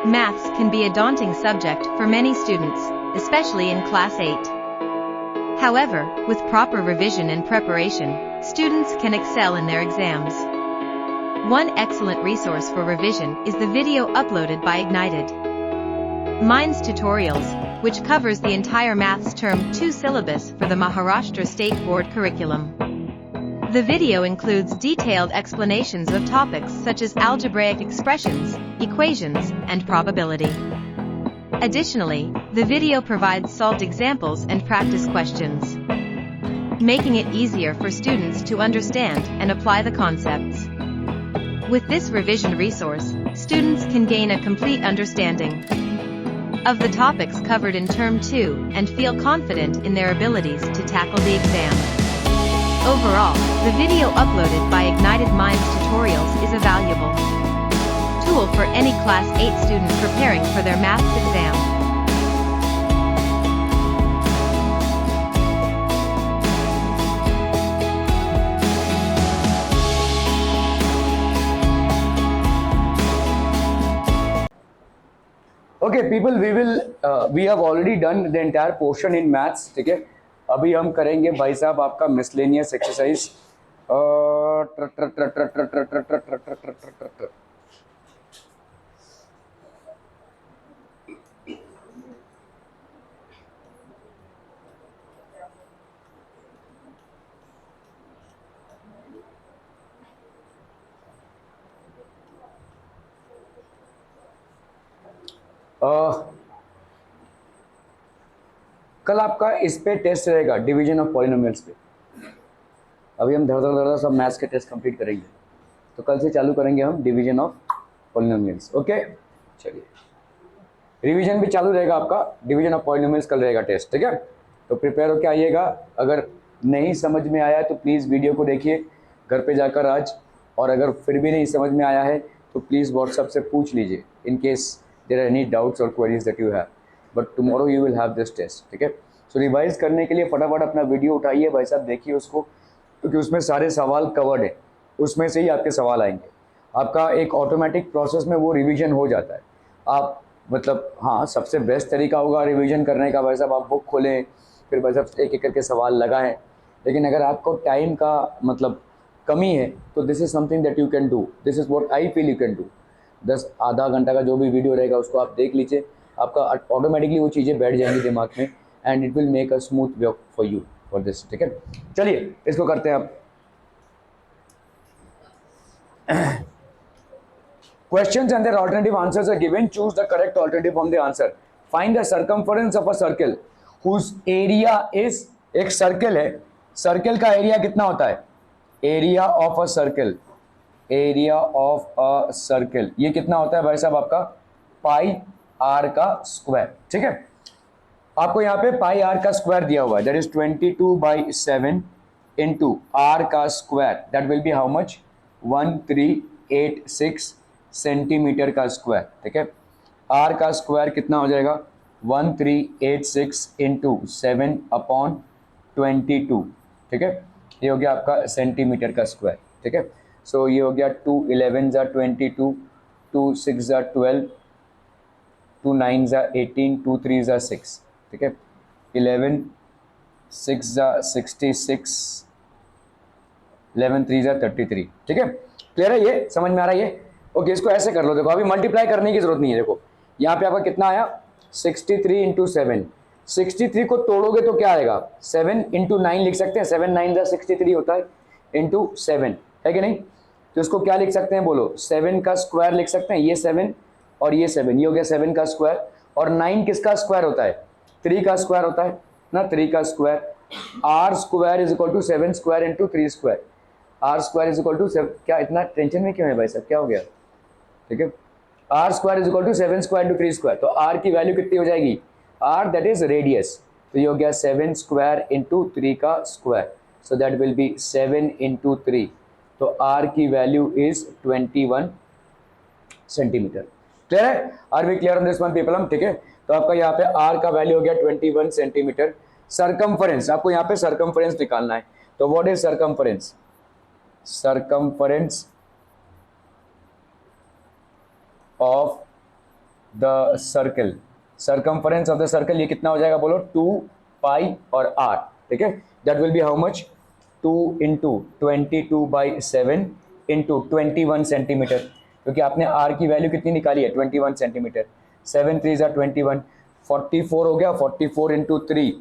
Maths can be a daunting subject for many students, especially in Class 8. However, with proper revision and preparation, students can excel in their exams. One excellent resource for revision is the video uploaded by Ignited Minds Tutorials, which covers the entire Maths Term 2 syllabus for the Maharashtra State Board curriculum. The video includes detailed explanations of topics such as algebraic expressions, equations, and probability. Additionally, the video provides solved examples and practice questions, making it easier for students to understand and apply the concepts. With this revision resource, students can gain a complete understanding of the topics covered in Term 2 and feel confident in their abilities to tackle the exam. Overall, the video uploaded by Ignited Minds Tutorials is a valuable tool for any Class 8 student preparing for their maths exam. Okay, people, we have already done the entire portion in maths. ठीक है, अभी हम करेंगे भाई साहब आपका miscellaneous exercise. कल आपका इस पे टेस्ट रहेगा डिवीजन ऑफ पॉलिनोमियल्स पे। अभी हम धड़ धड़ धड़ सब मैथ्स के टेस्ट कंप्लीट करेंगे, तो कल से चालू करेंगे हम डिवीजन ऑफ पॉलिनोमियल्स। ओके, चलिए रिवीजन भी चालू रहेगा आपका, डिवीजन ऑफ पॉलिनोमियल्स कल रहेगा टेस्ट। ठीक है, तो प्रिपेयर होकर आइएगा। अगर नहीं समझ में आया तो प्लीज़ वीडियो को देखिए घर पे जाकर आज, और अगर फिर भी नहीं समझ में आया है तो प्लीज़ व्हाट्सएप से पूछ लीजिए in case there are any doubts और queries that you have, but tomorrow you will have this test. ठीक है, सो रिवाइज करने के लिए फटाफट अपना वीडियो उठाइए भाई साहब, देखिए उसको, क्योंकि उसमें सारे सवाल कवर्ड है, उसमें से ही आपके सवाल आएंगे। आपका एक ऑटोमेटिक प्रोसेस में वो रिवीजन हो जाता है। आप मतलब हाँ, सबसे बेस्ट तरीका होगा रिवीजन करने का भाई साहब, आप बुक खोलें, फिर भाई साहब एक एक करके सवाल लगाएं। लेकिन अगर आपको टाइम का मतलब कमी है तो this is something that you can do, this is what I feel you can do. 10 आधा घंटा का जो भी वीडियो रहेगा उसको आप देख लीजिए, आपका ऑटोमेटिकली वो चीज़ें बैठ जाएंगी दिमाग में, and it will make a smooth work for you for this. ठीक है, चलिए इसको करते हैं अब। Questions and their alternative answers are given. Choose the correct alternative from the answer. Find the circumference of a circle whose area is, एक circle है, circle का एरिया कितना होता है? Area of a circle, area of a circle ये कितना होता है भाई साहब आपका? पाई आर का स्क्वायर। ठीक है, आपको यहाँ पे पाई आर का स्क्वायर दिया हुआ है, दैट इज 22/7 इंटू आर का square, that will be how much? 1386 centimetre का स्क्वायर। ठीक है, आर का स्क्वायर कितना हो जाएगा? 1386 इंटू 7/22। ठीक है, ये हो गया आपका सेंटीमीटर का स्क्वायर। ठीक है, सो ये हो गया 2 11 ज़ा 22, 2 6 ज़ा 12, 2 9 ज़ा 18, 2 3 ज़ा 6। ठीक है, 11 6 ज़ा 66, 11 3 ज़ा 33। ठीक है, क्लियर है? ये समझ में आ रहा है ये? ओके, इसको ऐसे कर लो। देखो अभी मल्टीप्लाई करने की जरूरत नहीं है। देखो यहाँ पे आपका कितना आया? 63 इंटू 7। 63 को तोड़ोगे तो क्या आएगा? 7 इंटू 9 लिख सकते हैं, 7 9 ज़ा 63 होता है, इंटू 7 है कि नहीं? तो इसको क्या लिख सकते हैं बोलो? 7 का स्क्वायर लिख सकते हैं, ये 7 और ये 7, ये हो गया 7 का स्क्वायर। और 9 किसका स्क्वायर होता है? 3 का स्क्वायर होता है ना, 3 का square. R square is equal to 7 square into 3 square. R square is equal to 7, क्या इतना टेंशन में क्यों है भाई साहब, क्या हो गया? ठीक है, R square is equal to 7 square into 3 square, तो आर की वैल्यू कितनी हो जाएगी? आर दैट इज रेडियस, तो ये हो गया 7 स्क्वायर इंटू 3 का square, so that will be 7 into 3, तो आर की वैल्यू इज 21 सेंटीमीटर। क्लियर है? Are we clear on this one people? हम ठीक है, तो आपका यहाँ पे आर का वैल्यू हो गया 21 सेंटीमीटर। सरकमफरेंस, आपको यहाँ पे सरकमफरेंस निकालना है, तो what is circumference? Circumference of the circle, circumference of the circle ये कितना हो जाएगा बोलो, 2 पाई और r, ठीक है, that will be how much, 2 into 22/7 into 21 centimetre, क्योंकि आपने r की वैल्यू कितनी निकाली है 21 सेंटीमीटर, 7 3 21, 44 हो गया, 44 इंटू 3,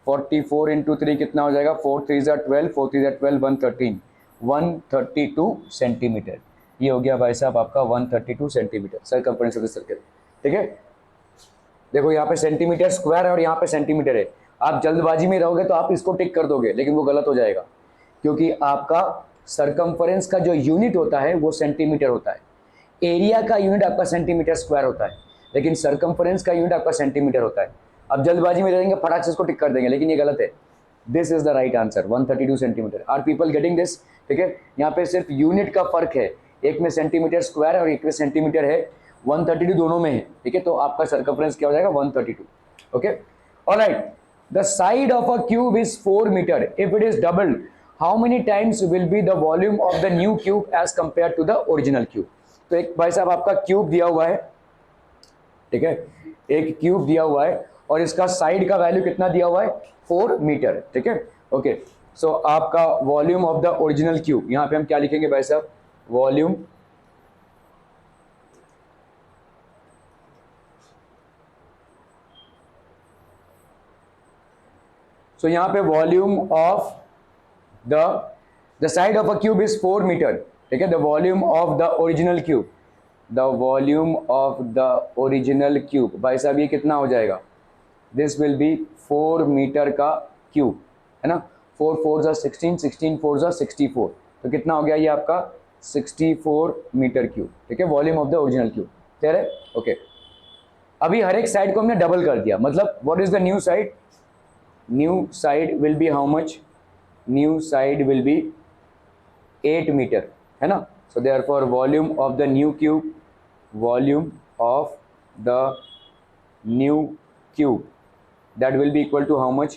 44 इंटू 3 कितना हो जाएगा, 4 3 12, 4 3 12, 113, 132 सेंटीमीटर, ये हो गया भाई साहब आपका 132 centimetre circumference of the circle, ठीक है। देखो यहाँ पे सेंटीमीटर स्क्वायर है और यहाँ पे सेंटीमीटर है, आप जल्दबाजी में रहोगे तो आप इसको टिक कर दोगे, लेकिन वो गलत हो जाएगा, क्योंकि आपका सर्कम्फरेंस का जो यूनिट होता है वो सेंटीमीटर होता है, एरिया का यूनिट आपका सेंटीमीटर स्क्वायर होता है, लेकिन सर्कम्फरेंस का यूनिट आपका सेंटीमीटर होता है। अब जल्दबाजी में रहेंगे, फटाक से इसको टिक कर देंगे, लेकिन ये गलत है। This is the right answer, 132 centimetre. Are people getting this? ठीक है, यहाँ पे सिर्फ यूनिट का फर्क है, एक में सेंटीमीटर स्क्वायर है और एक में सेंटीमीटर है, 132 दोनों में है, ठीक है, तो आपका सर्कम्फरेंस क्या हो जाएगा 132, okay. Alright, the side of a cube is 4 metre, if it is doubled how many times will be the volume of the new cube as compare to the original cube. तो एक भाई साहब आपका cube दिया हुआ है, ठीक है, एक क्यूब दिया हुआ है और इसका साइड का वैल्यू कितना दिया हुआ है 4 मीटर, ठीक है, ओके। सो आपका volume of the original cube, यहां पे हम क्या लिखेंगे भाई साहब, वॉल्यूम सो यहां पे volume of the side of a cube is 4 metre, ठीक है, the volume of the original cube, the volume of the original cube भाई साहब ये कितना हो जाएगा, दिस विल बी 4 मीटर का क्यूब, है ना, 4 4 16, 16 4 64, तो कितना हो गया ये आपका 64 मीटर क्यूब, ठीक है, volume of the original cube, clear है, ओके। अभी हर एक साइड को हमने डबल कर दिया, मतलब what is the new side, new side will be how much, new side will be 8 metre, है ना, so therefore volume of the new cube, volume of the new cube that will be equal to how much,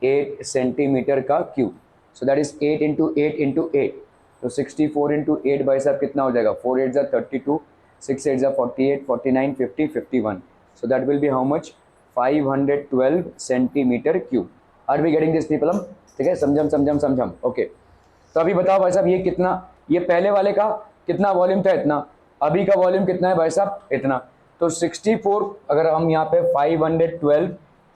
8 centimetre का cube, so that is 8 into 8 into 8, तो 64 into 8 भाई साहब कितना हो जाएगा, 4 8 जा 32, 6 8 जा 48, 49 50 51, so that will be how much, 512 centimetre cube. Are we getting this people? ठीक है, समझम, ओके। तो अभी बताओ भाई साहब ये कितना, ये पहले वाले का कितना वॉल्यूम था, इतना, अभी का वॉल्यूम कितना है भाई साहब, इतना, तो 64 अगर हम यहाँ पे 512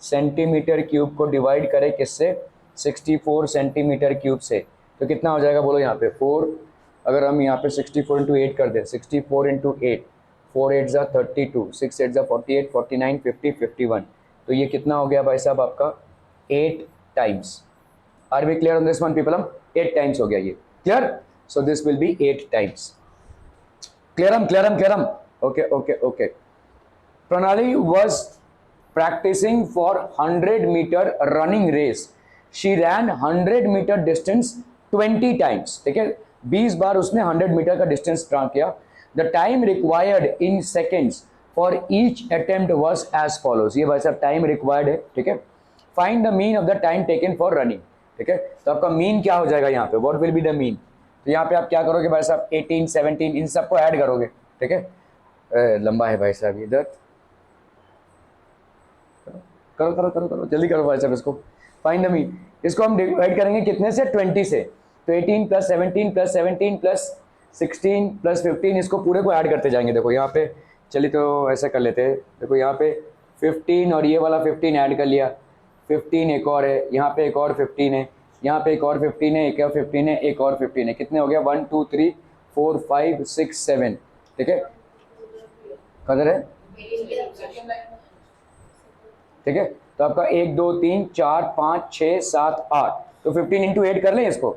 सेंटीमीटर क्यूब को डिवाइड करें किससे, 64 सेंटीमीटर क्यूब से, तो कितना हो जाएगा बोलो यहाँ पे 4, अगर हम यहाँ पे 64 इंटू 8 कर दें, 64 इंटू 8, 4 8 जा 32, 6 8 जा 48, 49 50 51, तो ये कितना हो गया भाई साहब आपका 8 times. Are we clear on this one people? 8 times हो गया ये, clear, so this will be 8 times. Clearum, okay. Pranali was practicing for 100 meter running race, she ran 100 meter distance 20 times, ठीक है, 20 बार उसने 100 मीटर का डिस्टेंस रन किया, the time required in seconds for each attempt was as follows, ये भाई साहब time required है, ठीक है, find the mean of the time taken for running, ठीक है, तो आपका मीन क्या हो जाएगा यहाँ पे, what will be the mean, तो यहाँ पे आप क्या करोगे भाई साहब 18 17 इन सबको ऐड करोगे, ठीक है, लंबा है भाई साहब इधर, करो जल्दी करो भाई साहब इसको, फाइंड द मीन, इसको हम डिवाइड करेंगे कितने से, 20 से, तो 18 प्लस 17 प्लस 17 प्लस 16 प्लस 15, इसको पूरे को ऐड करते जाएंगे। देखो यहाँ पे, चलिए तो ऐसा कर लेते हैं, देखो यहाँ पे 15 और ये वाला 15 ऐड कर लिया, 15 एक और है, यहाँ पे एक और 15 है, यहाँ पे एक और 15 है, एक और 15 है, एक और 15 है, कितने हो गया 1 2 3 4 5 6 7, ठीक है, कदर है, ठीक है, तो आपका 1 2 3 4 5 6 7 8, तो 15 इंटू 8 कर लें इसको,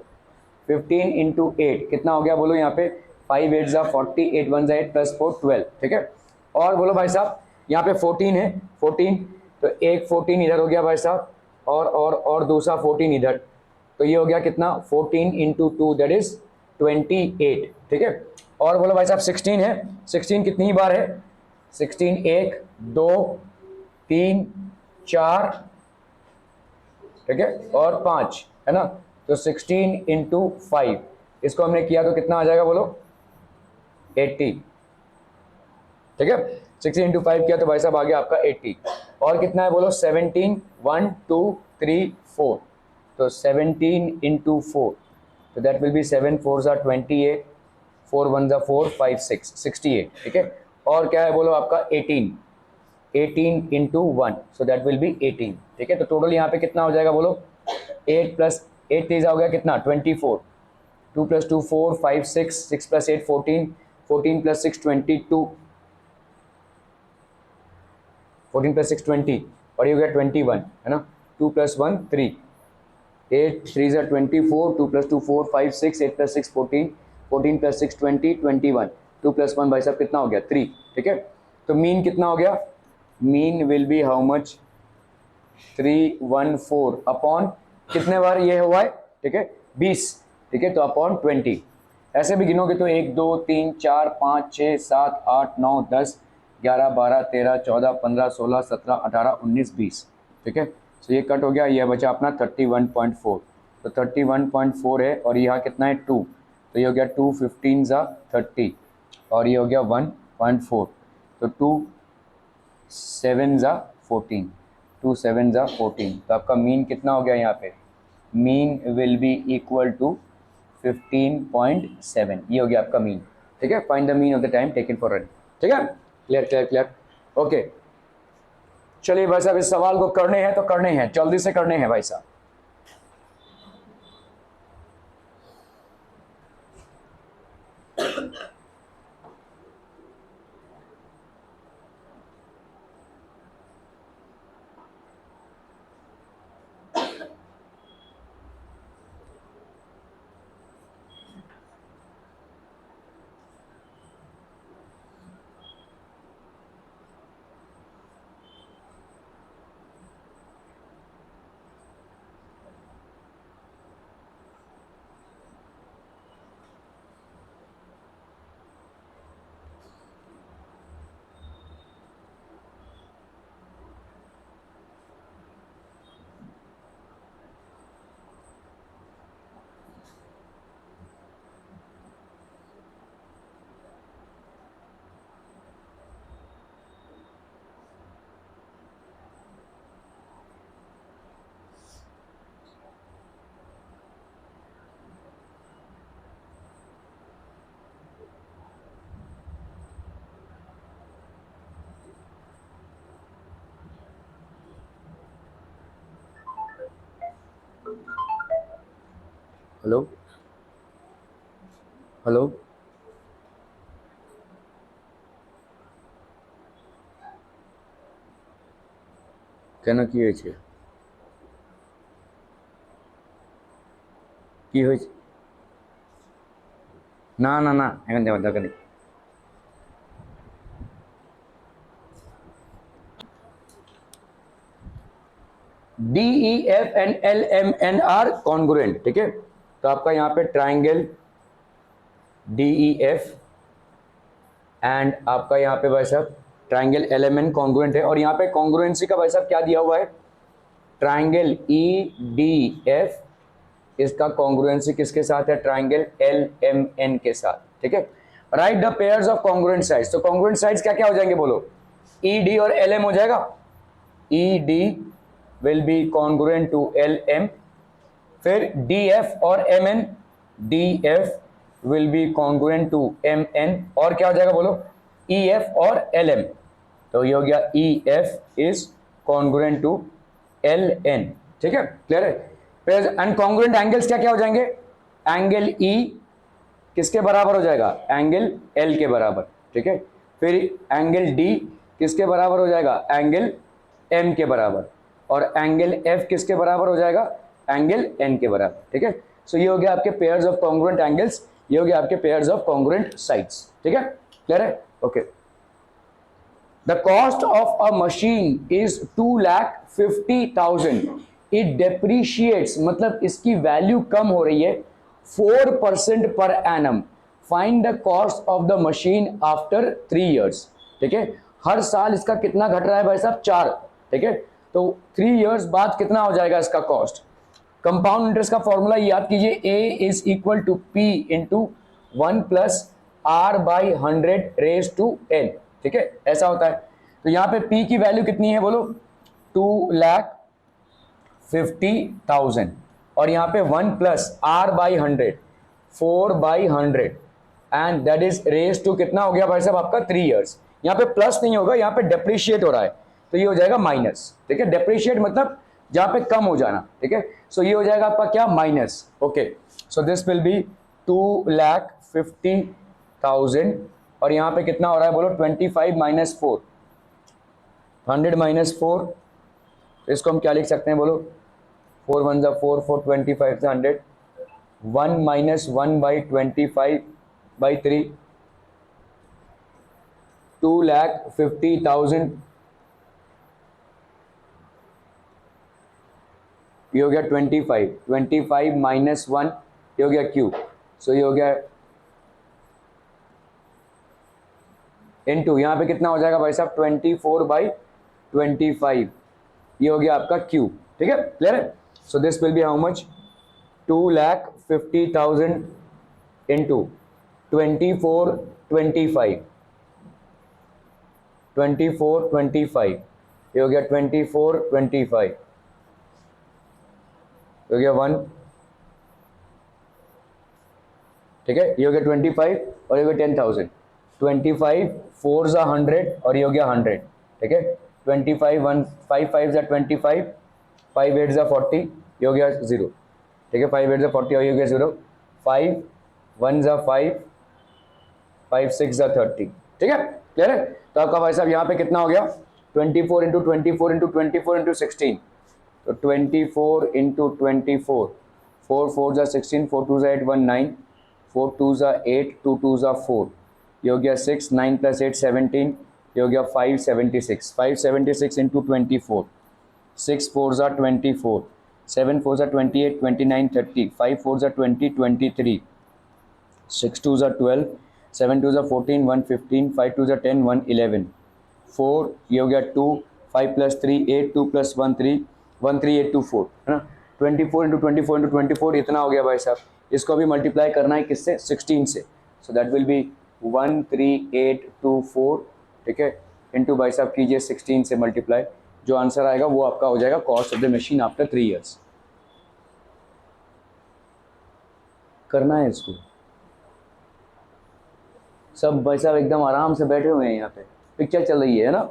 15 इंटू 8 कितना हो गया बोलो यहाँ पे, 5 8 जा 40, 8 1 जा 8 प्लस 4 12, ठीक है, और बोलो भाई साहब यहाँ पे 14 है, 14, तो एक 14 इधर हो गया भाई साहब, और दूसरा 14 इधर, तो ये हो गया कितना 14 इंटू 2 दैट इज 28, ठीक है, और बोलो भाई साहब 16 है, 16 कितनी बार है, 16 1 2 3 4, ठीक है, और 5, है ना, तो 16 इंटू 5 इसको हमने किया तो कितना आ जाएगा बोलो 80, ठीक है, 60 इंटू 5 किया तो भाई साहब आ गया आपका 80। और कितना है बोलो 17, 1 2 3 4, तो 17 इंटू 4, तो दैट विल बी 7 4 ज़ा 28, 4 1 ज़ा 4 5 6 68, ठीक है। और क्या है बोलो आपका 18, 18 into 1, so that will B 18, ठीक है। तो टोटल यहाँ पे कितना हो जाएगा बोलो 8 प्लस 8 तेज़ा हो गया कितना 24, 2 प्लस 2 4 5 6, 6 प्लस 8 14, 14 प्लस 6 22, 14 प्लस 6 20, और ये हो गया 21, है ना। 2 प्लस 1 3, 8 3 ज़ा 24, 2 प्लस 2 4 5 6, 8 प्लस 6 14, 14 प्लस 6 20 21, 2 प्लस 1 भाई साहब कितना हो गया 3, ठीक है। तो मीन कितना हो गया, mean will be how much 314 upon कितने बार ये हुआ है, ठीक है 20, ठीक है, तो अपॉन 20। ऐसे भी गिनोगे तो 1 2 3 4 5 6 7 8 9 10 11 12 13 14 15 16 17 18 19 20, ठीक है। तो ये कट हो गया, ये बचा अपना 31.4, तो 31.4 है, और यहाँ कितना है 2, तो ये हो गया 2 15 ज़ा 30, और ये हो गया 1.4, तो 2 7 ज़ा 14, 2 7 ज़ा 14, तो आपका मीन कितना हो गया यहाँ पे, mean will be equal to 15.7, ये हो गया आपका मीन, ठीक है। Find the mean of the time taken for run, ठीक है, क्लियर क्लियर क्लियर, ओके। चलिए भाई साहब इस सवाल को करने हैं तो करने हैं, जल्दी से करने हैं भाई साहब। हेलो हेलो, केना की होइ छै, की होइ छै, ना ना ना एखन देबऽ दऽ कनी, D E F and L M N are congruent, ठीक है। तो आपका यहाँ पे triangle D E F and आपका यहाँ पे भाई साहब triangle L M N congruent है, और यहाँ पे कॉन्ग्रुएंसी का भाई साहब क्या दिया हुआ है, ट्राइंगल ई डी एफ, इसका कॉन्ग्रुएंसी किसके साथ है, ट्राइंगल एल एम एन के साथ, ठीक है। Write the pairs of congruent sides, तो कॉन्ग्रुएंट साइड्स क्या क्या हो जाएंगे बोलो, ई डी और एल एम हो जाएगा, E D will be congruent to L M, फिर डी एफ और M N, D F will be congruent to M N, और क्या हो जाएगा बोलो, ई एफ और एल एम, तो ये हो गया E F is congruent to L N, ठीक है, क्लियर है। फिर अनकॉन्ग्रुएंट एंगल्स क्या क्या हो जाएंगे, एंगल ई किसके बराबर हो जाएगा, एंगल एल के बराबर, ठीक है। फिर एंगल डी किसके बराबर हो जाएगा, एंगल एम के बराबर, और एंगल एफ किसके बराबर हो जाएगा, एंगल एन के बराबर, ठीक है। सो ये हो गया आपके पेयर्स ऑफ कॉन्ग्रुएंट एंगल्स, ये हो गया आपके पेयर्स ऑफ कॉन्ग्रुएंट साइड्स, ठीक है, क्लियर है, okay. The cost of a machine is 2,50,000, it depreciates, मतलब इसकी वैल्यू कम हो रही है 4% पर annum, find the cost of the machine after 3 years, ठीक है। हर साल इसका कितना घट रहा है भाई साहब 4, ठीक है, तो 3 years बाद कितना हो जाएगा इसका कॉस्ट। कंपाउंड इंटरेस्ट का फॉर्मूला याद कीजिए, A is equal to P into 1 plus R by 100 raise to N, ठीक है, ऐसा होता है। तो यहाँ पे P की वैल्यू कितनी है बोलो, 2,50,000 और यहाँ पे 1 plus R by 100, 4/100 and that is raise to कितना हो गया भाई साहब आपका 3 ईयर्स। यहाँ पे प्लस नहीं होगा, यहाँ पे डेप्रिशिएट हो रहा है तो ये हो जाएगा माइनस। ठीक है, डेप्रिशिएट मतलब जहाँ पे कम हो जाना। ठीक है, सो ये हो जाएगा आपका क्या, minus. Okay, so this will B 2,50,000 और यहाँ पे कितना हो रहा है बोलो, 25 माइनस 4, 100 माइनस 4, तो इसको हम क्या लिख सकते हैं बोलो, 4 1 जा 4, 4 25 से 100, 1 माइनस 1/25/3, 2,50,000, ये हो गया 25 माइनस 1, ये हो गया Q, सो ये हो गया इनटू यहाँ पे कितना हो जाएगा भाई साहब 24/25, ये हो गया आपका Q। ठीक है, क्लियर है। So this will be how much, 2,50,000 into 24/25, 24/25, ये हो गया 24/25, हो गया 1। ठीक है, ये हो गया 25 और ये हो गया 10,000, 25 4 जा 100 और ये हो गया 100। ठीक है, 25 1 5 5 जा 25, 5 8 जा 40, ये हो गया 0। ठीक है, 5 8 जा 40 और ये हो गया 0, 5 1 जा 5, 5 6 जा 30। ठीक है, क्लियर है। तो आपका भाई साहब यहाँ पे कितना हो गया, 24 इंटू 24 इंटू 24 इंटू 16, तो 24 इंटू 24, 4 4 जा 16, 4 2 जा 8 1 9, 4 2 जा 8, 2 2 जा 4, ये हो गया 6, 9 प्लस 8 17, ये हो गया 576, 576 इंटू 24, 6 4 जा 24, 7 4 जा 28 29 30, 5 4 जा 20 23, 6 2 जा 12, 7 2 जा 14 1 15, 5 2 जा 10 1 11, 4, ये हो गया 2, 5 प्लस 3 8, 2 प्लस 1 3, 1 3 8 2 4, है ना। 24 इंटू 24 इंटू 24 इतना हो गया भाई साहब। इसको अभी मल्टीप्लाई करना है किससे, 16 से, सो दैट विल बी 13824। ठीक है, इंटू भाई साहब कीजिए 16 से मल्टीप्लाई, जो आंसर आएगा वो आपका हो जाएगा cost of the machine after 3 years. करना है इसको, सब भाई साहब एकदम आराम से बैठे हुए हैं यहाँ पे, पिक्चर चल रही है ना।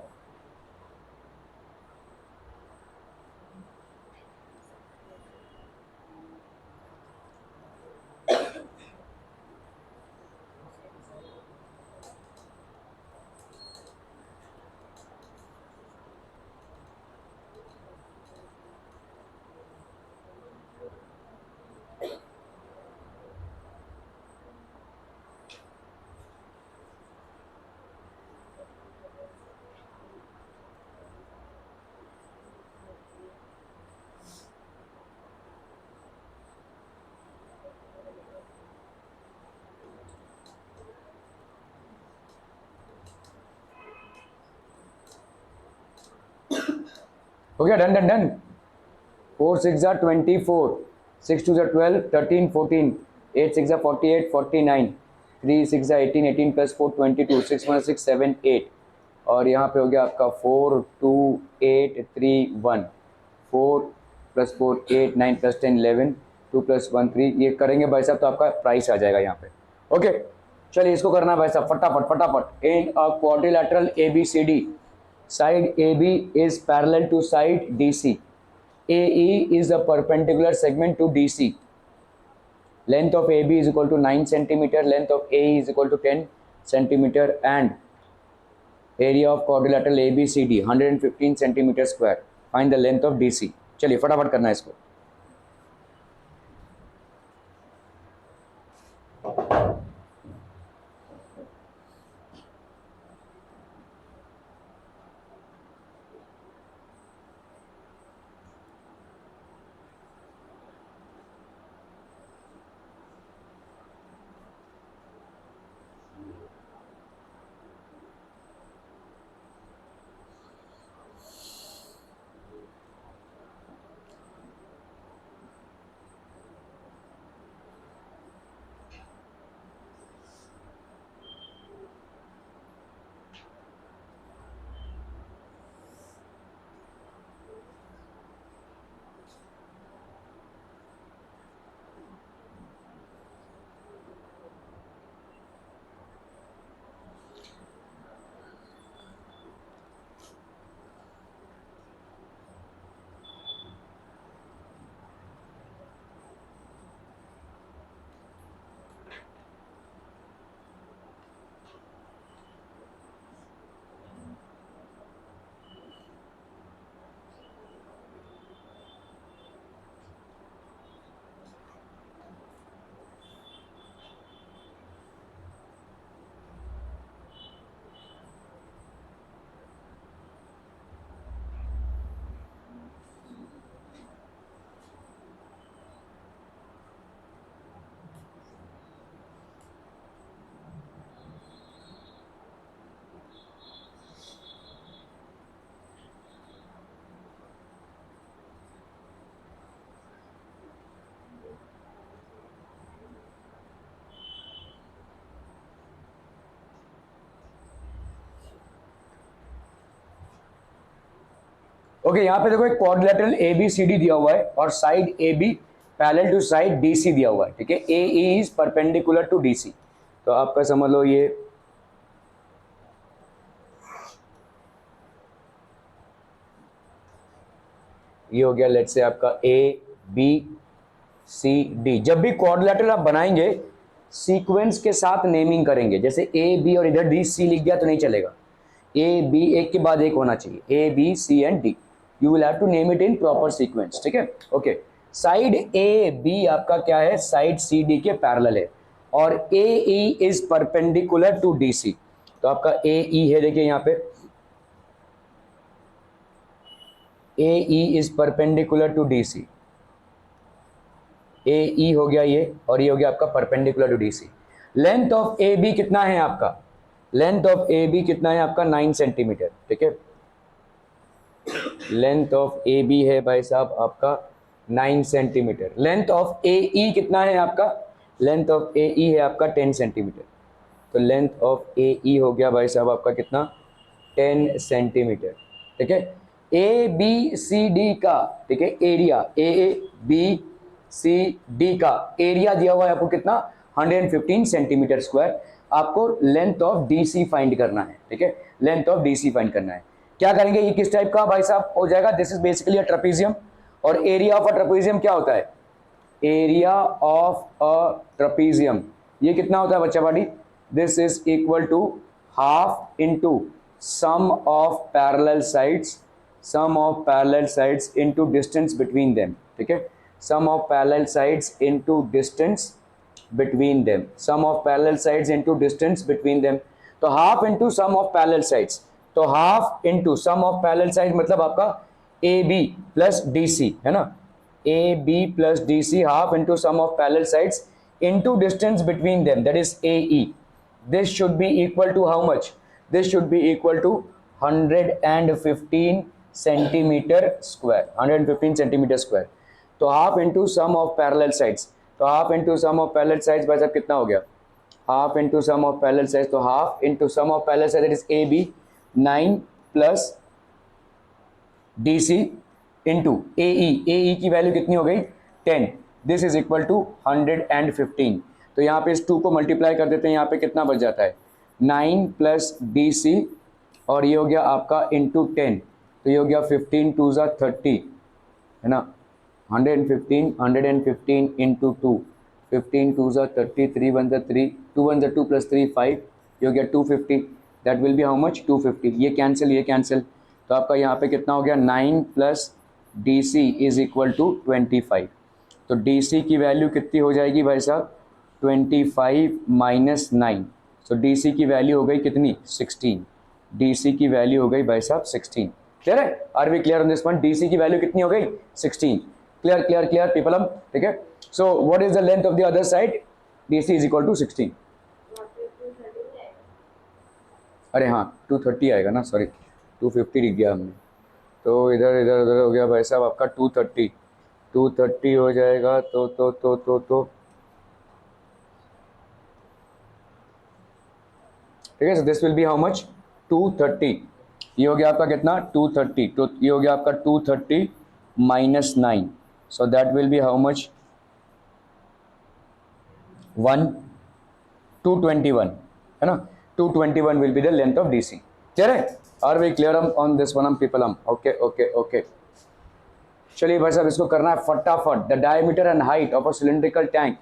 हो गया, डन डन डन। 4 6 जा 24, 6 2 जा 12 13 14, 8 6 जा 48 49, 3 6 जा 18 18 प्लस 4 22, 6 1 6 7 8 और यहाँ पे हो गया आपका 4 2 8 3 1, 4 प्लस 4 8 9 प्लस 10 11, 2 प्लस 1 3, ये करेंगे भाई साहब तो आपका प्राइस आ जाएगा यहाँ पे। ओके, चलिए इसको करना है भाई साहब फटाफट फटाफट। In a quadrilateral ABCD, side AB is parallel to side DC, AE is a perpendicular segment to DC, length of AB is equal to 9 centimeter, length of AE is equal to 10 centimeter and area of quadrilateral ABCD 115 centimeter square, find the length of DC। चलिए फटाफट करना है इसको। Okay, यहाँ पे देखो एक quadrilateral A B C D दिया हुआ है और side A B parallel to side D C दिया हुआ है, ठीक है। A E is perpendicular to D C, तो आपका समझ लो ये हो गया लेट्स से आपका ए बी सी डी। जब भी क्वाड्रिलेटरल आप बनाएंगे सीक्वेंस के साथ नेमिंग करेंगे, जैसे ए बी और इधर डी सी लिख दिया तो नहीं चलेगा, ए बी एक के बाद एक होना चाहिए, A B C and D, you will have to name it in proper sequence, ठीक है। ओके, साइड ए बी आपका क्या है, साइड सी डी के पैरेलल है और A E is perpendicular to D C, तो आपका ए ई है, देखिए यहाँ पे A E is perpendicular to D C, A E हो गया ये और ये हो गया आपका perpendicular to D C. Length of A B कितना है आपका, लेंथ ऑफ ए बी कितना है आपका 9 सेंटीमीटर, ठीक है। लेंथ ऑफ ए बी है भाई साहब आपका 9 सेंटीमीटर। लेंथ ऑफ ए ई कितना है आपका, लेंथ ऑफ ए ई है आपका 10 सेंटीमीटर, तो लेंथ ऑफ ए ई हो गया भाई साहब आपका कितना 10 सेंटीमीटर, ठीक है। ए बी सी डी का, ठीक है, area A B C D का एरिया दिया हुआ है आपको कितना 115 सेंटीमीटर स्क्वायर। आपको length of D C find करना है, ठीक है, length of D C find करना है। क्या करेंगे, ये किस टाइप का भाई साहब हो जाएगा, this is basically a trapezium, और एरिया ऑफ अ ट्रेपेजियम क्या होता है, एरिया ऑफ अ ट्रेपेजियम ये कितना होता है बच्चा बाड़ी, this is equal to half into sum of parallel sides, sum of parallel sides into distance between them, ठीक है, sum of parallel sides into distance between them, sum of parallel sides into distance between them, तो half into sum of parallel sides, तो half into sum of parallel sides मतलब आपका AB plus DC है ना, AB plus DC half into sum of parallel sides into distance between them, that is AE. This should be equal to how much, this should be equal to 115 centimeter square, 115 centimeter square, तो half into sum of parallel sides, तो half into sum of parallel sides भाई साहब कितना हो गया, half into sum of parallel sides, तो half into sum of parallel side that is A B 9 plus D C into A E की value कितनी हो गई 10, दिस इज इक्वल टू 115, तो यहाँ पे इस 2 को मल्टीप्लाई कर देते हैं, यहाँ पे कितना बच जाता है 9 प्लस डी सी और ये हो गया आपका इंटू 10, तो ये हो गया 15 2 ज़ा 30 है ना, 115 इंटू 2, 15 2 ज़ा 30, 3 1 ज़ा 3, 2 1 ज़ा 2 प्लस 3 5, ये हो गया 250, that will be how much 250, ये कैंसिल, तो आपका यहाँ पे कितना हो गया 9 plus D C is equal to 25, तो डी सी की वैल्यू कितनी हो जाएगी भाई साहब 25 माइनस 9, सो डी सी की वैल्यू हो गई कितनी 16, डी सी की वैल्यू हो गई भाई साहब 16, क्लियर है, are we clear on this point, D C की वैल्यू कितनी हो गई 16, क्लियर पीपलम, ठीक है। So what is the length of the other side, D C is equal to 16, अरे हाँ 230 आएगा ना, सॉरी 250 लिख गया हमने, तो इधर हो गया भाई साहब आपका 230 हो जाएगा, तो ठीक है, so this will be how much 230, ये हो गया आपका कितना 230, तो ये हो गया आपका 230 minus 9, so that will be how much 221 है ना, 221 will be the length of DC, clear है, are we clear on this one people, okay, चलिए भाई साहब इसको करना है फटाफट, the diameter and height of a cylindrical tank,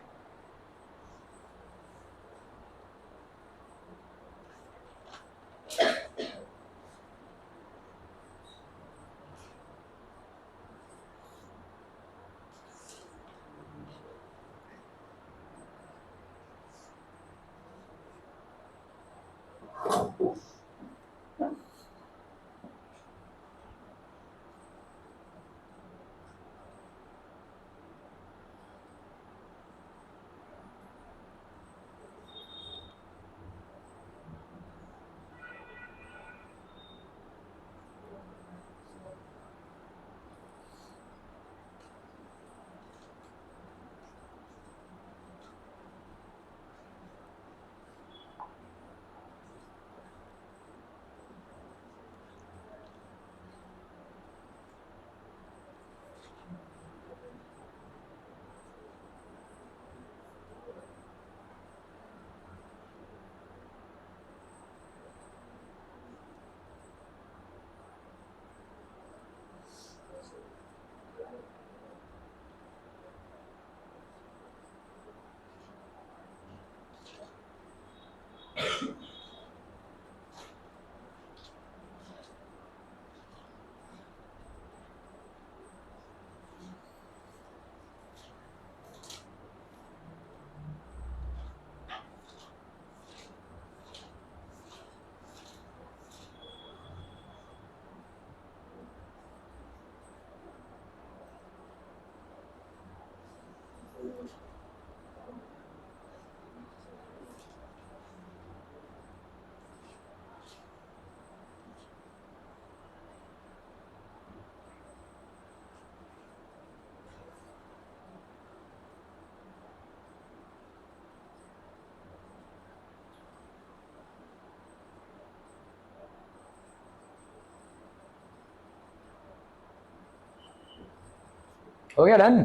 हो गया done.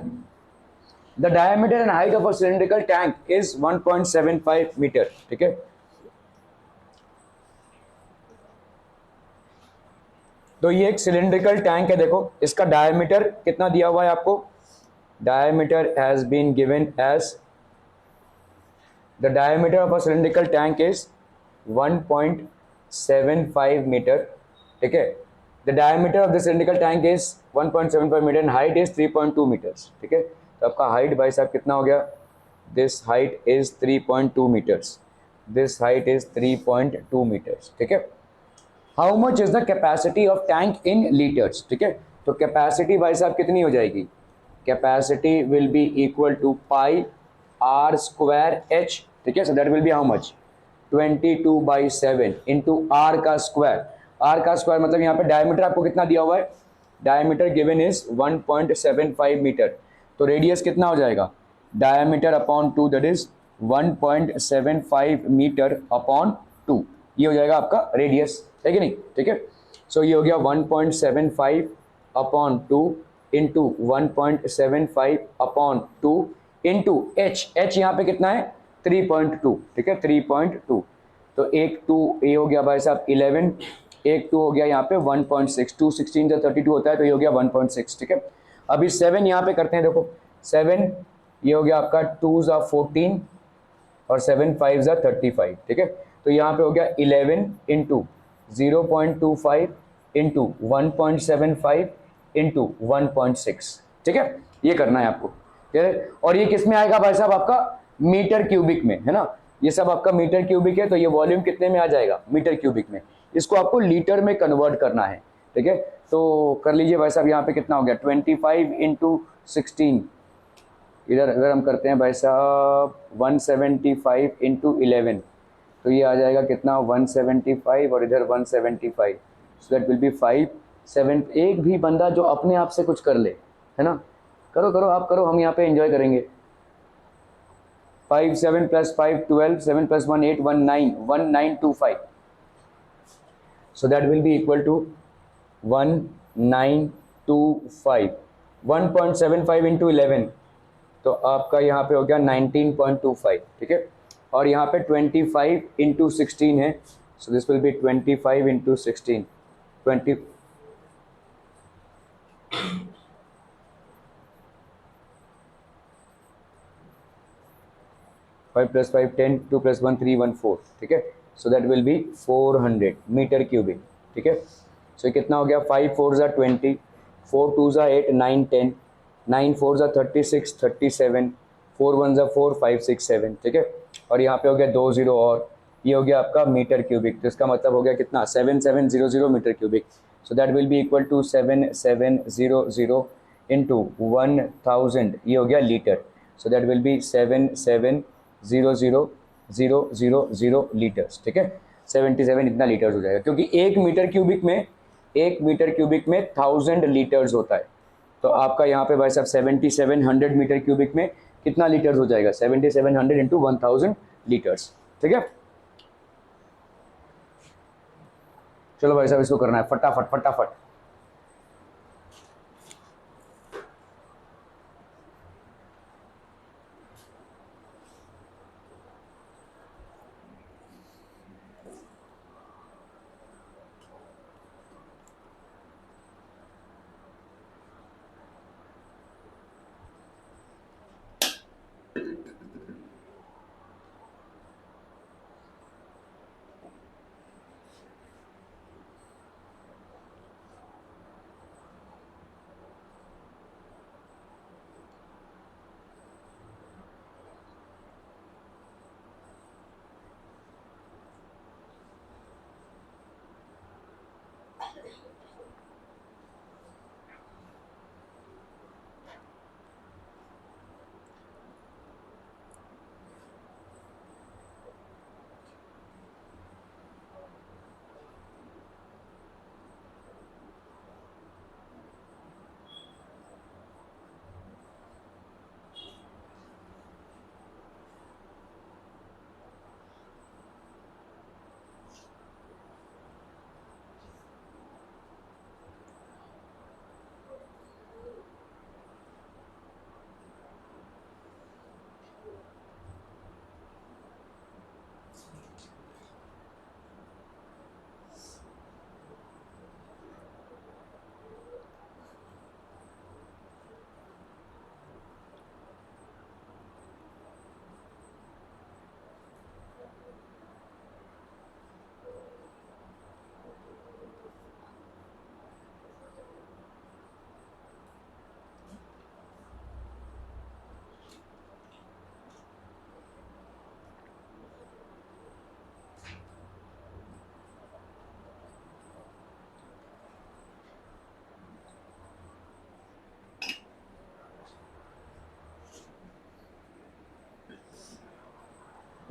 The diameter and height of a cylindrical tank is 1.75 metre, ठीक है। तो ये एक सिलिंड्रिकल टैंक है, देखो इसका डायमीटर कितना दिया हुआ है आपको, diameter has been given as the diameter of a cylindrical tank is 1.75 metre, ठीक है। The diameter of the cylindrical tank is 1.75 metre and height is 3.2 metres, ठीक है। तो आपका हाइट भाई साहब कितना हो गया, this height is 3.2 metres, this height is 3.2 metres, ठीक है। How much is the capacity of tank in litres, ठीक है। तो कैपेसिटी भाई साहब कितनी हो जाएगी, capacity will be equal to pi R square H, ठीक है। So that will be how much 22/7 into R का स्क्वायर, आर का स्क्वायर मतलब यहाँ पे डायमीटर आपको कितना दिया हुआ है, डायमीटर गिवन इज 1.75 मीटर, तो रेडियस कितना हो जाएगा, diameter upon 2 that is 1.75 metre upon 2, ये हो जाएगा आपका रेडियस, है कि नहीं, ठीक है। सो ये हो गया 1.75 upon 2 into 1.75 upon 2 into H, H यहाँ पे कितना है 3.2, ठीक है 3.2, तो एक 2 ये हो गया भाई साहब 11, एक 2 हो गया यहाँ पे 1.6, 2 16 से 32 होता है, तो ये हो गया 1.6, ठीक है। अभी 7 यहाँ पे करते हैं, देखो 7 ये हो गया आपका 2 ज़ा 14 और 7 5 ज़ा 35, ठीक है। तो यहाँ पे हो गया 11 इंटू 0.25 इंटू 1.75 इंटू 1.6, ठीक है, ये करना है आपको, ठीक है। और ये किस में आएगा भाई साहब, आपका मीटर क्यूबिक में, है ना, ये सब आपका मीटर क्यूबिक है, तो ये वॉल्यूम कितने में आ जाएगा, मीटर क्यूबिक में, इसको आपको लीटर में कन्वर्ट करना है, ठीक है। तो कर लीजिए भाई साहब, यहाँ पे कितना हो गया 25 इंटू 16, इधर अगर हम करते हैं भाई साहब 175 इंटू 11, तो ये आ जाएगा कितना 175 और इधर 175, सो दैट विल बी 5 7, एक भी बंदा जो अपने आप से कुछ कर ले, है ना, करो करो आप करो, हम यहाँ पे एंजॉय करेंगे। 5 7 plus 5 12, 7 plus 1 8, 1925, so that will be equal to 1925, 1.75 into 11, तो आपका यहाँ पे हो गया 19.25, ठीक है। और यहाँ पे 25 इंटू 16 है, so this will be 25 into 16, 20 5 plus 5 10, 2 plus 1 3 1 4, ठीक है। So that will be 400 metre cubic, ठीक है। सो ये कितना हो गया 5 4 ज़ा 20, 4 2 ज़ा 8 9 10, 9 4 ज़ा 36 37, 4 1 ज़ा 4 5 6 7, ठीक है। और यहाँ पे हो गया 2 0 और ये हो गया आपका मीटर क्यूबिक, तो इसका मतलब हो गया कितना 7700 metre cubic, so that will be equal to 7700 into 1000, ये हो गया litre, so that will be 770000 litres, ठीक है। 77 इतना लीटर्स हो जाएगा, क्योंकि एक मीटर क्यूबिक में 1000 लीटर्स होता है, तो आपका यहाँ पे भाई साहब 7700 मीटर क्यूबिक में कितना लीटर्स हो जाएगा 7700 इंटू 1000 लीटर्स, ठीक है। चलो भाई साहब इसको करना है फटाफट फटाफट।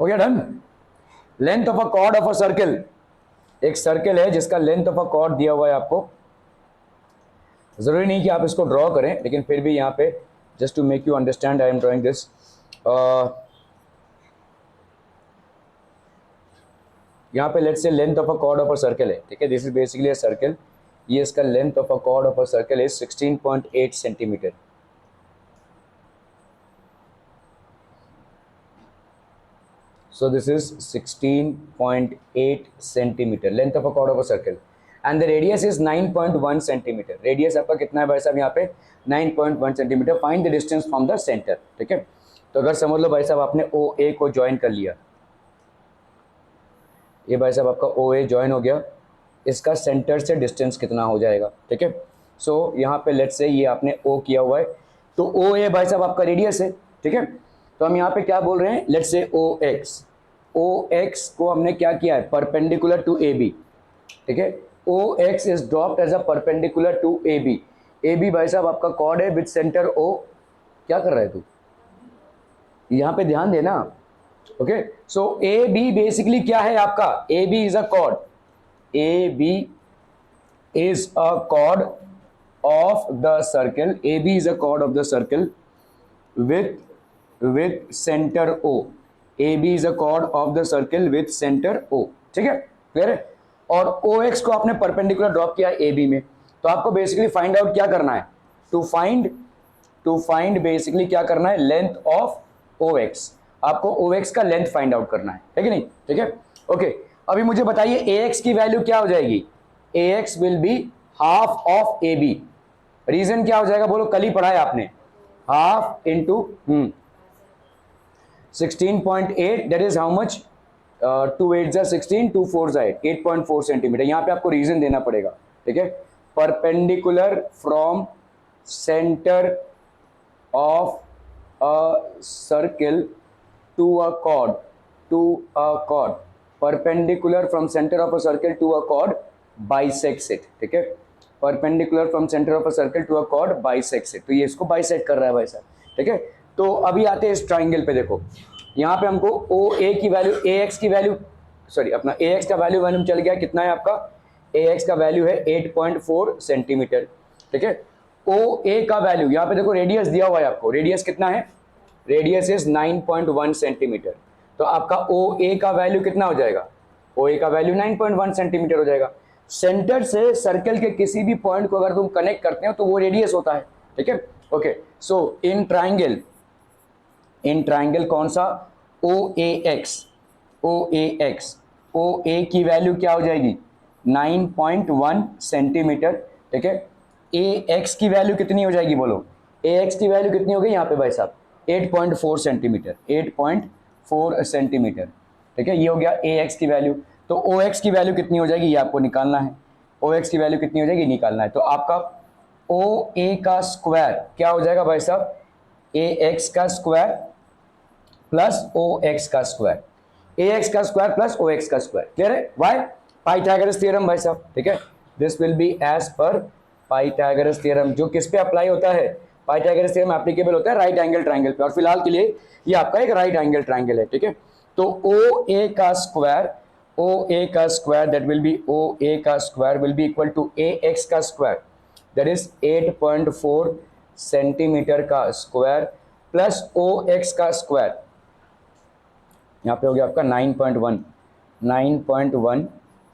हो गया done. Length of a chord of a circle, एक सर्किल है जिसका लेंथ ऑफ अ कॉर्ड दिया हुआ है आपको, जरूरी नहीं कि आप इसको ड्रॉ करें, लेकिन फिर भी यहाँ पे just to make you understand I am drawing this. यहाँ पे let's say length of a chord of a circle है, ठीक है, this is basically a circle, ये इसका length of a chord of a circle is 16.8 centimetre. So this is 16.8 centimeter length of a chord of a circle and the radius is 9.1 centimeter। radius आपका कितना है भाई साहब यहाँ पे 9.1 centimeter। find the distance from the center, ठीक है। तो अगर समझ लो भाई साहब आपने OA को ज्वाइन कर लिया, ये भाई साहब आपका OA ज्वाइन हो गया, इसका सेंटर से डिस्टेंस कितना हो जाएगा, ठीक है। सो यहाँ पे लेट्स से ये आपने O किया हुआ है, तो OA भाई साहब आपका रेडियस है, ठीक है। तो हम यहाँ पे क्या बोल रहे हैं, लेट्स से OX को हमने क्या किया है, परपेंडिकुलर टू AB, ठीक है। OX is dropped as a perpendicular to AB। AB भाई साहब आपका कॉर्ड है विद सेंटर O। क्या कर रहा है तू, यहाँ पे ध्यान देना, ओके। सो AB बेसिकली क्या है आपका, AB is a cord, AB is a chord of the circle, AB is a chord of the circle with center O। AB is a chord of the circle with center O, ठीक है, clear है। और OX को आपने perpendicular drop किया AB में, तो आपको बेसिकली फाइंड आउट क्या करना है, टू फाइंड बेसिकली क्या करना है, लेंथ ऑफ OX। आपको OX का लेंथ फाइंड आउट करना है कि नहीं, ठीक है, ओके। अभी मुझे बताइए AX की वैल्यू क्या हो जाएगी, AX will be half of AB। Reason क्या हो जाएगा बोलो, कल ही पढ़ा है आपने, half into 16.8 that is how much, 2 8 जा 16, 2 4 जा 8, 8.4 सेंटीमीटर। यहाँ पे आपको रीजन देना पड़ेगा, ठीक है। Perpendicular from centre of a circle to a chord, perpendicular from centre of a circle to a chord bisects it, ठीक है। Perpendicular from centre of a circle to a chord bisects it, तो ये इसको bisect कर रहा है भाई साहब, ठीक है। तो अभी आते हैं इस ट्राइंगल पे, देखो यहाँ पे हमको OA की वैल्यू, AX की वैल्यू, सॉरी अपना AX का वैल्यू मालूम चल गया, कितना है आपका, AX का वैल्यू है 8.4 सेंटीमीटर, ठीक है। OA का वैल्यू यहाँ पे देखो, रेडियस दिया हुआ है आपको, रेडियस कितना है, रेडियस इज 9.1 सेंटीमीटर। तो आपका OA का वैल्यू कितना हो जाएगा, OA का वैल्यू 9.1 सेंटीमीटर हो जाएगा। सेंटर से सर्कल के किसी भी पॉइंट को अगर तुम कनेक्ट करते हो तो वो रेडियस होता है, ठीक है, ओके। सो इन ट्राइंगल कौन सा, OAX OA की वैल्यू क्या हो जाएगी, 9.1 सेंटीमीटर, ठीक है। AX की वैल्यू कितनी हो जाएगी बोलो, AX की वैल्यू कितनी हो गई यहाँ पे भाई साहब, 8.4 सेंटीमीटर, 8.4 सेंटीमीटर, ठीक है, ये हो गया AX की वैल्यू। तो OX की वैल्यू कितनी हो जाएगी, ये आपको निकालना है, OX की वैल्यू कितनी हो जाएगी, निकालना है। तो आपका OA का स्क्वायर क्या हो जाएगा भाई साहब, AX का स्क्वायर प्लस OX का स्क्वायर, AX का स्क्वायर प्लस OX का स्क्वायर, क्लियर है। वाई, पाइथागोरस थ्योरम भाई साहब, ठीक है। This will be as per Pythagoras theorem, जो किस पे अप्लाई होता है, पाइथागोरस थ्योरम एप्लीकेबल होता है राइट एंगल ट्राइंगल पे, और फिलहाल के लिए ये आपका एक राइट एंगल ट्राइंगल है, ठीक है। तो OA का square that will be, OA का square will be equal to AX का स्क्वायर, दैट इज 8.4 सेंटीमीटर का स्क्वायर प्लस OX का स्क्वायर, यहाँ पे हो गया आपका 9.1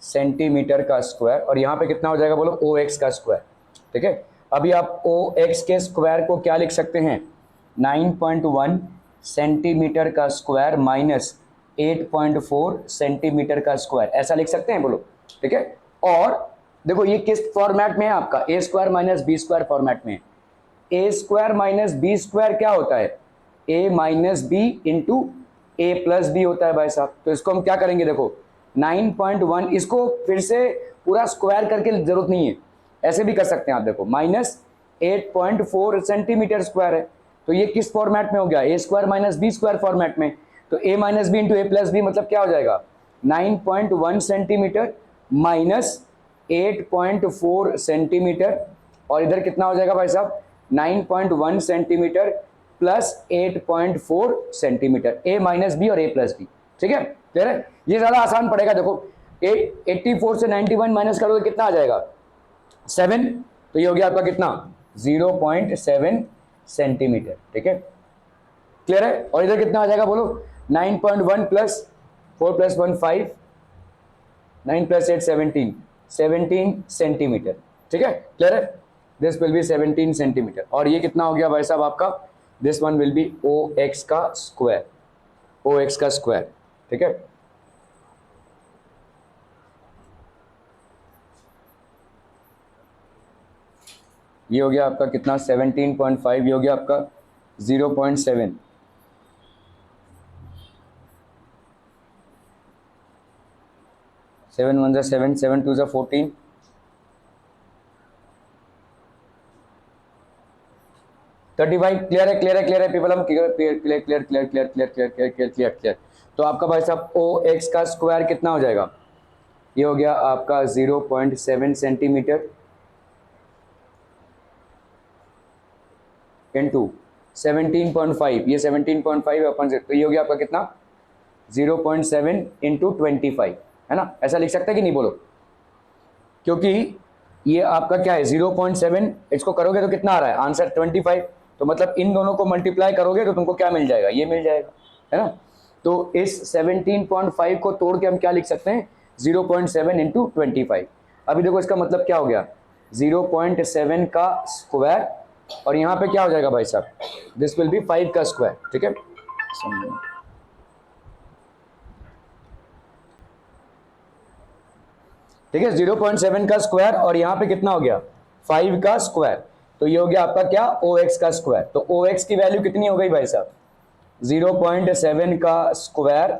सेंटीमीटर का स्क्वायर, और यहाँ पे कितना हो जाएगा बोलो, OX का स्क्वायर, ठीक है। अभी आप OX के स्क्वायर को क्या लिख सकते हैं, 9.1 सेंटीमीटर का स्क्वायर माइनस 8.4 सेंटीमीटर का स्क्वायर, ऐसा लिख सकते हैं बोलो, ठीक है। और देखो ये किस फॉर्मेट में है आपका, A square minus B square format में। A square minus B square क्या होता है, A minus B into A plus B होता है भाई साहब। तो इसको हम क्या करेंगे, देखो 9.1, इसको फिर से पूरा स्क्वायर करके जरूरत नहीं है, ऐसे भी कर सकते हैं आप, देखो माइनस 8.4 सेंटीमीटर स्क्वायर है, तो ये किस फॉर्मेट में हो गया, A square minus B square format में। तो A minus B into A plus B मतलब क्या हो जाएगा, 9.1 सेंटीमीटर माइनस 8.4 सेंटीमीटर, और इधर कितना हो जाएगा भाई साहब, 9.1 सेंटीमीटर प्लस 8.4 सेंटीमीटर, ए माइनस बी और ए प्लस बी, ठीक है, क्लियर है। ये ज्यादा आसान पड़ेगा, देखो 84 से 91 माइनस करोगे कितना आ जाएगा 7, तो ये हो गया आपका कितना 0.7 सेंटीमीटर, ठीक है, क्लियर है। और इधर कितना आ जाएगा बोलो 9.1 प्लस 4 प्लस 1 5, 9 प्लस 8 17 सेंटीमीटर, ठीक है, क्लियर है। This will be 17 centimetre. और ये कितना हो गया भाई साहब आपका, this one will be O X का स्क्वायर, ओ एक्स का स्क्वायर, ठीक है। ये हो गया आपका कितना 17.5, ये हो गया आपका 0.7, 7 1 7, 7 2 14, 35, क्लियर है, क्लियर है, क्लियर है पीपल, हम clear clear clear clear clear clear clear clear clear clear clear clear. तो आपका भाई साहब ओ एक्स का स्क्वायर कितना हो जाएगा, ये हो गया आपका 0.7 सेंटीमीटर इंटू 17.5, ये 17.5 अपन से, तो ये हो गया आपका कितना 0.7 इंटू 25, है ना, ऐसा लिख सकते हैं कि नहीं बोलो, क्योंकि ये आपका क्या है 0.7, इसको करोगे तो कितना आ रहा है आंसर 25, तो मतलब इन दोनों को मल्टीप्लाई करोगे तो तुमको क्या मिल जाएगा, ये मिल जाएगा, है ना। तो इस 17.5 को तोड़ के हम क्या लिख सकते हैं 0.7 इंटू 25। अभी देखो इसका मतलब क्या हो गया 0.7 का स्क्वायर, और यहाँ पे क्या हो जाएगा भाई साहब, दिस विल बी 5 का स्क्वायर, ठीक है। ठीक है, 0.7 का स्क्वायर और यहाँ पे कितना हो गया 5 का स्क्वायर, तो ये हो गया आपका क्या ओ एक्स का स्क्वायर। तो ओ एक्स की वैल्यू कितनी हो गई भाई साहब 0.7 का स्क्वायर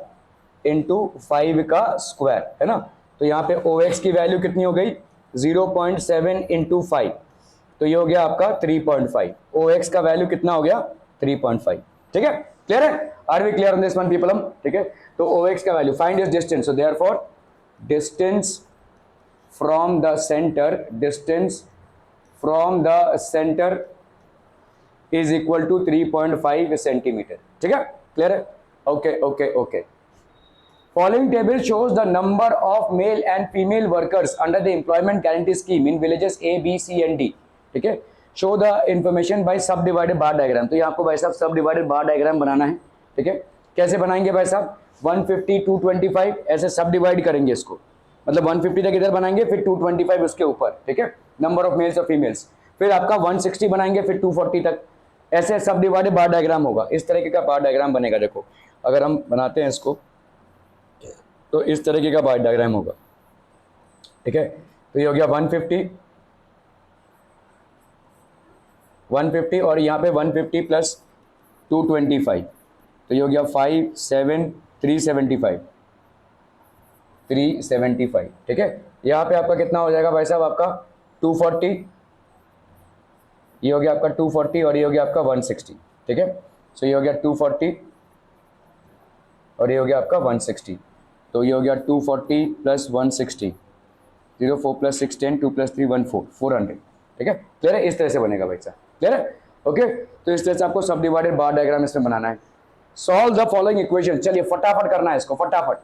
इंटू 5 का स्क्वायर, है ना। तो यहाँ पे ओ एक्स की वैल्यू कितनी हो गई 0.7 इंटू 5, तो ये हो गया आपका 3.5, ओ एक्स का वैल्यू कितना हो गया 3.5, ठीक है, क्लियर है। Are we clear on this one people, हम ठीक है। तो ओ एक्स का value find is distance, so therefore distance from the center is equal to 3.5 centimetre, ठीक है, क्लियर है। Okay okay okay, following table shows the number of male and female workers under the employment guarantee scheme in villages A, B, C and D, ठीक है। show the information by सब divided बार diagram, तो ये आपको भाई साहब सब divided बार diagram बनाना है, ठीक है। कैसे बनाएंगे भाई साहब 150 225 ऐसे सब डिवाइड करेंगे इसको, मतलब 150 तक इधर बनाएंगे फिर 225 उसके ऊपर, ठीक है, नंबर ऑफ मेल्स और फीमेल्स, फिर आपका 160 बनाएंगे फिर 240 तक, ऐसे सब डिवाइडेड बार डायग्राम होगा। इस तरीके का बार डायग्राम बनेगा, देखो अगर हम बनाते हैं इसको तो इस तरीके का बार डायग्राम होगा, ठीक है। तो ये हो गया 150 और यहाँ पे 150 प्लस 225, तो ये हो गया 5 7 375, ठीक है। यहाँ पे आपका कितना हो जाएगा भाई साहब आपका 240, ये हो गया आपका 240 और ये हो गया आपका 160, ठीक है। सो ये हो गया 240 और ये हो गया आपका 160, तो ये हो गया 240 प्लस 160, 04 प्लस 6 10, 2 प्लस 3 14 400, ठीक है, क्लियर है। इस तरह से बनेगा भाई साहब, क्लियर है, ओके। तो इस तरह से आपको सब डिवाइडेड बार डायग्राम इसमें बनाना है। सॉल्व द फॉलोइंग इक्वेशन, चलिए फटाफट करना है इसको, फटाफट।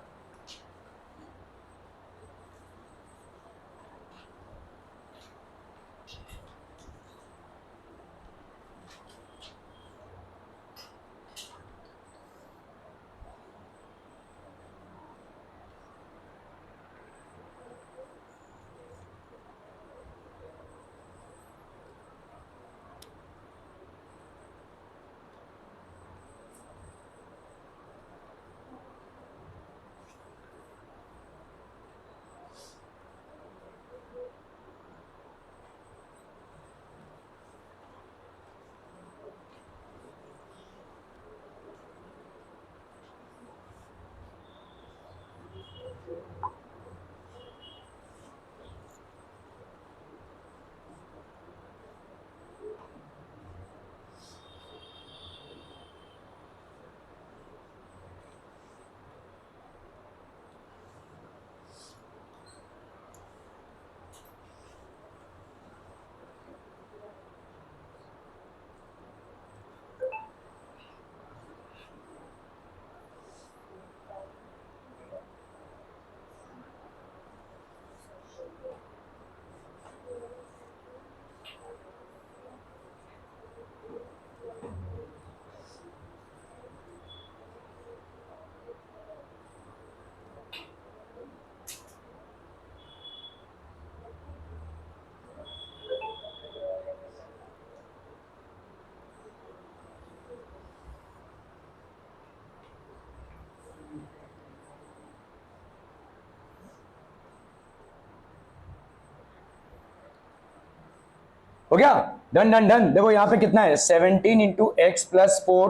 हो गया, डन डन डन। देखो यहाँ पे कितना है, 17 into X plus 4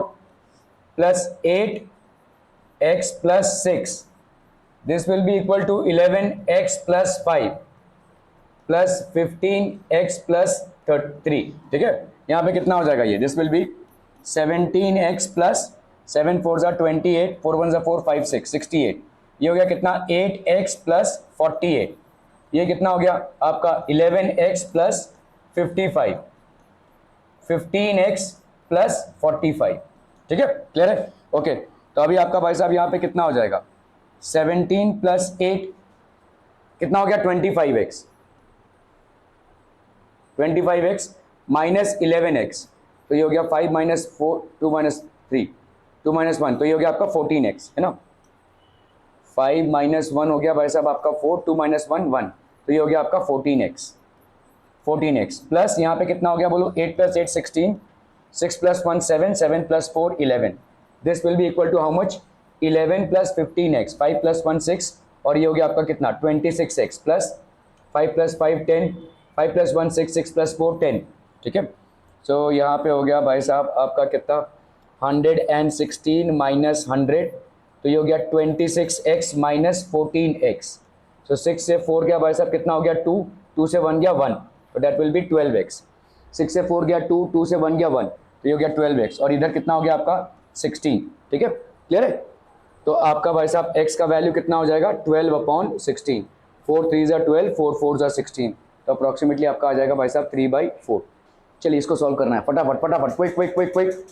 plus 8 X plus 6, this will be equal to 11 X plus 5 plus 15 X plus 3। ठीक है, यहाँ पे कितना हो जाएगा ये, this will be 17 X plus 7 4 ज़ा 28, 4 1 ज़ा 4 5 6 68। ये हो गया कितना, 8 एक्स प्लस 48। ये कितना हो गया आपका, 11 एक्स प्लस 55, 15 एक्स प्लस 45। ठीक है, क्लियर है, ओके। तो अभी आपका भाई साहब यहाँ पे कितना हो जाएगा, 17 प्लस 8 कितना हो गया, 25x, 25x माइनस 11x, तो ये हो गया 5 माइनस 4 2 माइनस 3 2 माइनस 1, तो ये हो गया आपका 14x, है ना। 5 माइनस 1 हो गया भाई साहब आपका 4, 2 माइनस 1 1, तो ये हो गया आपका 14x, 14x प्लस यहाँ पे कितना हो गया बोलो, 8 plus 8 16, 6 plus 1 7, 7 plus 4 11, this will be equal to how much, 11 plus 15x, 5 plus 1 6, और ये हो गया आपका कितना, 26x plus 5 plus 5 10, 5 plus 1 6, 6 plus 4 10। ठीक है, सो यहाँ पे हो गया भाई साहब आपका कितना, 116 माइनस 100, तो ये हो गया 26x माइनस 14x, सो 6 से 4 गया भाई साहब कितना हो गया 2, 2 से 1 गया 1, तो दैट विल बी 12x, 6 से 4 गया 2, 2 से 1 गया 1, तो ये हो गया 12x, और इधर कितना हो गया आपका 16। ठीक है, क्लियर है। तो आपका भाई साहब x का वैल्यू कितना हो जाएगा, 12/16, 4 3 ज़ा 12, 4 4 ज़ा 16, तो अप्रॉक्सीमेटली आपका आ जाएगा भाई साहब 3/4। चलिए इसको सॉल्व करना है फटाफट फटाफट, क्विक क्विक क्विक क्विक।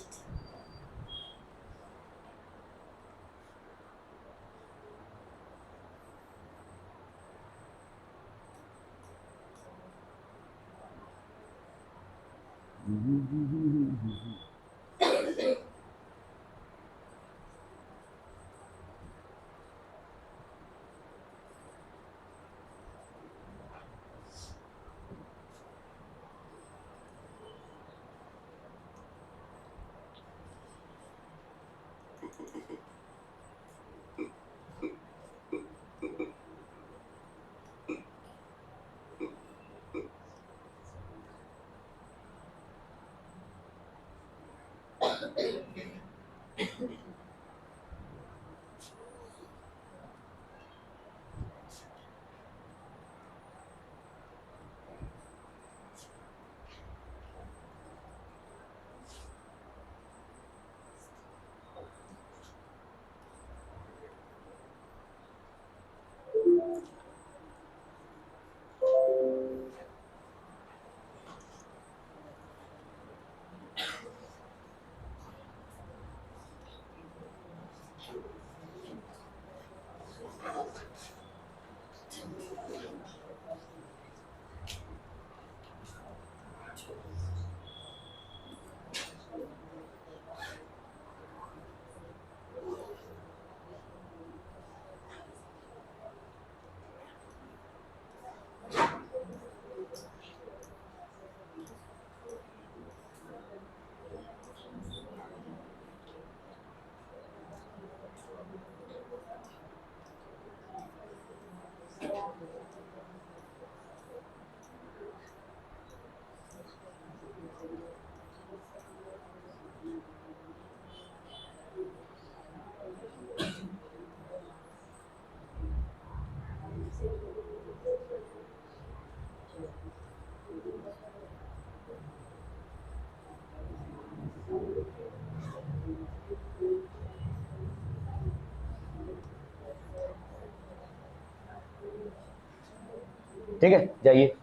ठीक है, जाइए।